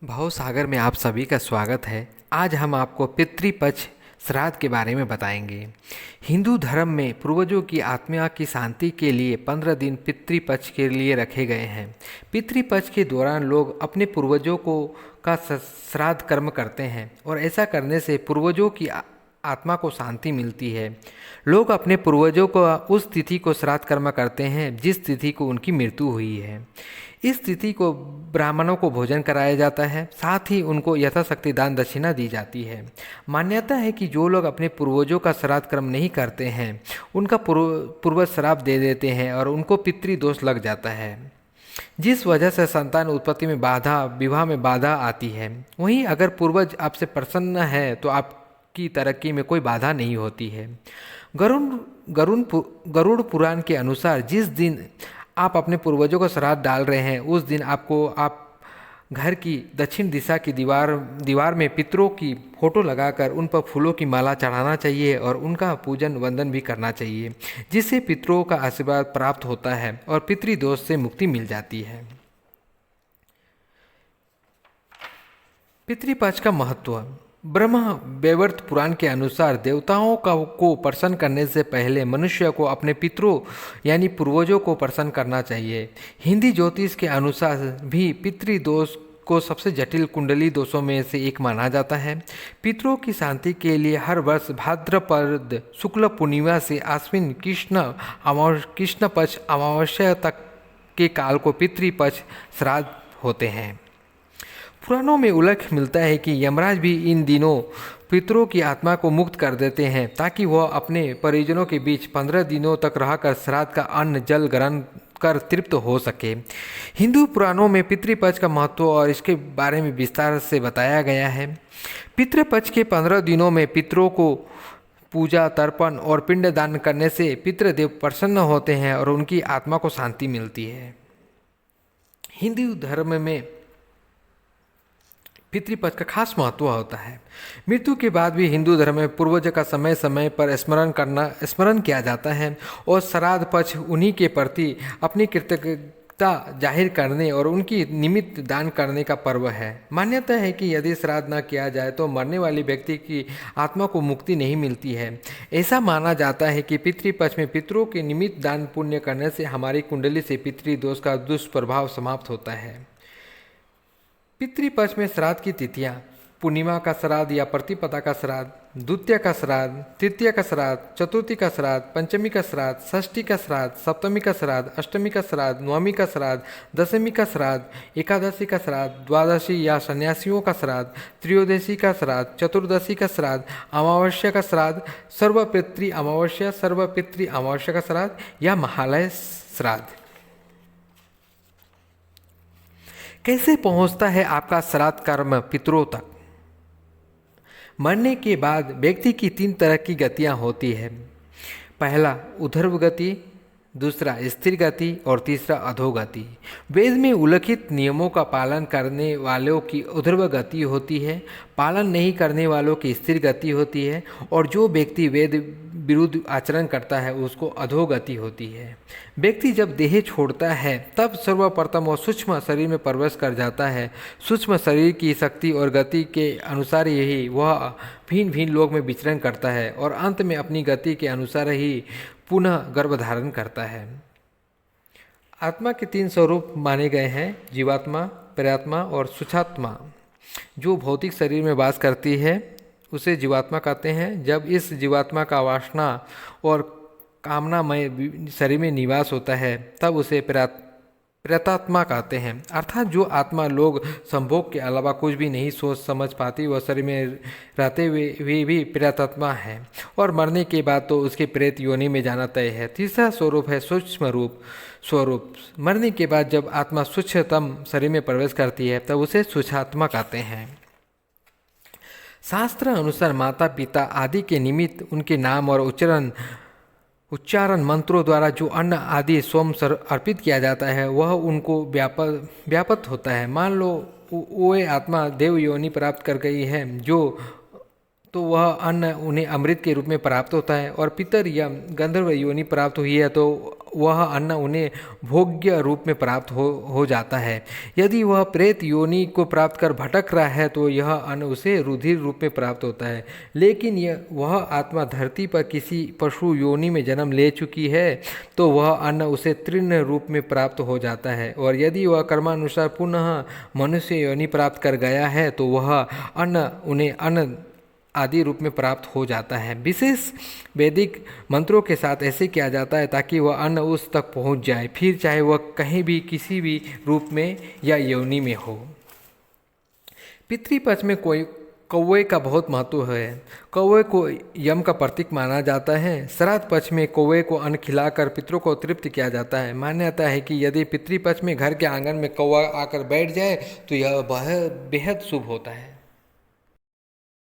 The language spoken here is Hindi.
भव सागर में आप सभी का स्वागत है। आज हम आपको पितृपक्ष श्राद्ध के बारे में बताएंगे। हिंदू धर्म में पूर्वजों की आत्मा की शांति के लिए 15 दिन पितृपक्ष के लिए रखे गए हैं। पितृपक्ष के दौरान लोग अपने पूर्वजों को का श्राद्ध कर्म करते हैं और ऐसा करने से पूर्वजों की आत्मा को शांति मिलती है। लोग अपने पूर्वजों को उस तिथि को श्राद्ध कर्म करते हैं जिस तिथि को उनकी मृत्यु हुई है। इस तिथि को ब्राह्मणों को भोजन कराया जाता है, साथ ही उनको यथाशक्ति दान दक्षिणा दी जाती है। मान्यता है कि जो लोग अपने पूर्वजों का श्राद्ध कर्म नहीं करते हैं उनका पूर्वज श्राप दे देते हैं और उनको पितृदोष लग जाता है, जिस वजह से संतान उत्पत्ति में बाधा, विवाह में बाधा आती है। वहीं अगर पूर्वज आपसे प्रसन्न है तो आपकी तरक्की में कोई बाधा नहीं होती है। गरुड़ गरुड़ पुराण के अनुसार जिस दिन आप अपने पूर्वजों को श्राद्ध डाल रहे हैं उस दिन आप घर की दक्षिण दिशा की दीवार में पितरों की फोटो लगाकर उन पर फूलों की माला चढ़ाना चाहिए और उनका पूजन वंदन भी करना चाहिए, जिससे पितरों का आशीर्वाद प्राप्त होता है और पितृदोष से मुक्ति मिल जाती है। पितृपक्ष का महत्व। ब्रह्म वैवर्त पुराण के अनुसार देवताओं को प्रसन्न करने से पहले मनुष्य को अपने पितरों यानी पूर्वजों को प्रसन्न करना चाहिए। हिंदी ज्योतिष के अनुसार भी पितृदोष को सबसे जटिल कुंडली दोषों में से एक माना जाता है। पितरों की शांति के लिए हर वर्ष भाद्रपद शुक्ल पूर्णिमा से आश्विन कृष्ण पक्ष अमावस्या तक के काल को पितृपक्ष श्राद्ध होते हैं। पुराणों में उल्लेख मिलता है कि यमराज भी इन दिनों पितरों की आत्मा को मुक्त कर देते हैं ताकि वह अपने परिजनों के बीच 15 दिनों तक रहकर श्राद्ध का अन्न जल ग्रहण कर तृप्त हो सके। हिंदू पुराणों में पितृपक्ष का महत्व और इसके बारे में विस्तार से बताया गया है। पितृपक्ष के 15 दिनों में पितरों को पूजा, तर्पण और पिंड दान करने से पितृदेव प्रसन्न होते हैं और उनकी आत्मा को शांति मिलती है। हिंदू धर्म में पितृपक्ष का खास महत्व होता है। मृत्यु के बाद भी हिंदू धर्म में पूर्वज का समय समय पर स्मरण किया जाता है और श्राद्ध पक्ष उन्हीं के प्रति अपनी कृतज्ञता जाहिर करने और उनकी निमित्त दान करने का पर्व है। मान्यता है कि यदि श्राद्ध न किया जाए तो मरने वाली व्यक्ति की आत्मा को मुक्ति नहीं मिलती है। ऐसा माना जाता है कि पितृपक्ष में पितरों के निमित्त दान पुण्य करने से हमारी कुंडली से पितृदोष का दुष्प्रभाव समाप्त होता है। पितृपक्ष में श्राद्ध की तिथियां: पूर्णिमा का श्राद्ध या प्रतिपदा का श्राद्ध, द्वितीय का श्राद्ध, तृतीय का श्राद्ध, चतुर्थी का श्राद्ध, पंचमी का श्राद्ध, षष्ठी का श्राद्ध, सप्तमी का श्राद्ध, अष्टमी का श्राद्ध, नवमी का श्राद्ध, दशमी का श्राद्ध, एकादशी का श्राद्ध, द्वादशी या सन्यासियों का श्राद्ध, त्रयोदशी का श्राद्ध, चतुर्दशी का श्राद्ध, अमावस्या का श्राद्ध, सर्वपितृ अमावस्या का श्राद्ध या महालय श्राद्ध। कैसे पहुंचता है आपका श्राद्ध कर्म पितरों तक? मरने के बाद व्यक्ति की 3 तरह की गतियां होती है। पहला ऊर्ध्व गति, दूसरा स्थिर गति और तीसरा अधोगति। वेद में उल्लिखित नियमों का पालन करने वालों की ऊर्ध्व गति होती है, पालन नहीं करने वालों की स्थिर गति होती है और जो व्यक्ति वेद विरुद्ध आचरण करता है उसको अधोगति होती है। व्यक्ति जब देह छोड़ता है तब सर्वप्रथम वह सूक्ष्म शरीर में प्रवेश कर जाता है। सूक्ष्म शरीर की शक्ति और गति के अनुसार ही वह भिन्न भिन्न लोक में विचरण करता है और अंत में अपनी गति के अनुसार ही पुनः गर्भ धारण करता है। आत्मा के 3 स्वरूप माने गए हैं: जीवात्मा, प्रेतात्मा और सूक्ष्मात्मा। जो भौतिक शरीर में वास करती है उसे जीवात्मा कहते हैं। जब इस जीवात्मा का वासना और कामनामय शरीर में निवास होता है तब उसे प्रेतात्मा कहते हैं। अर्थात जो आत्मा लोग संभोग के अलावा कुछ भी नहीं सोच समझ पाती वह शरीर में रहते हुए भी प्रेतात्मा है और मरने के बाद तो उसके प्रेत योनि में जाना तय है। तीसरा स्वरूप है सूक्ष्म स्वरूप। मरने के बाद जब आत्मा सूक्ष्मतम शरीर में प्रवेश करती है तब उसे सूक्ष्मात्मा कहते हैं। शास्त्र अनुसार माता पिता आदि के निमित्त उनके नाम और उच्चारण मंत्रों द्वारा जो अन्न आदि सोम अर्पित किया जाता है वह उनको व्याप्त होता है। मान लो वो आत्मा देव योनि प्राप्त कर गई है जो तो वह अन्न उन्हें अमृत के रूप में प्राप्त होता है, और पितर या गंधर्व योनि प्राप्त हुई है तो वह अन्न उन्हें भोग्य रूप में प्राप्त हो जाता है। यदि वह प्रेत योनि को प्राप्त कर भटक रहा है तो यह अन्न उसे रुधिर रूप में प्राप्त होता है। लेकिन वह आत्मा धरती पर किसी पशु योनि में जन्म ले चुकी है तो वह अन्न उसे तृण रूप में प्राप्त हो जाता है, और यदि वह कर्मानुसार पुनः मनुष्य योनि प्राप्त कर गया है तो वह अन्न उन्हें अन्न आदि रूप में प्राप्त हो जाता है। विशेष वैदिक मंत्रों के साथ ऐसे किया जाता है ताकि वह अन्न उस तक पहुंच जाए, फिर चाहे वह कहीं भी किसी भी रूप में या योनि में हो। पितृपक्ष में कोई कौवे का बहुत महत्व है। कौवे को यम का प्रतीक माना जाता है। श्राद्ध पक्ष में कौवे को अन्न खिलाकर पितरों को तृप्त किया जाता है। मान्यता है कि यदि पितृपक्ष में घर के आंगन में कौवा आकर बैठ जाए तो यह बेहद शुभ होता है।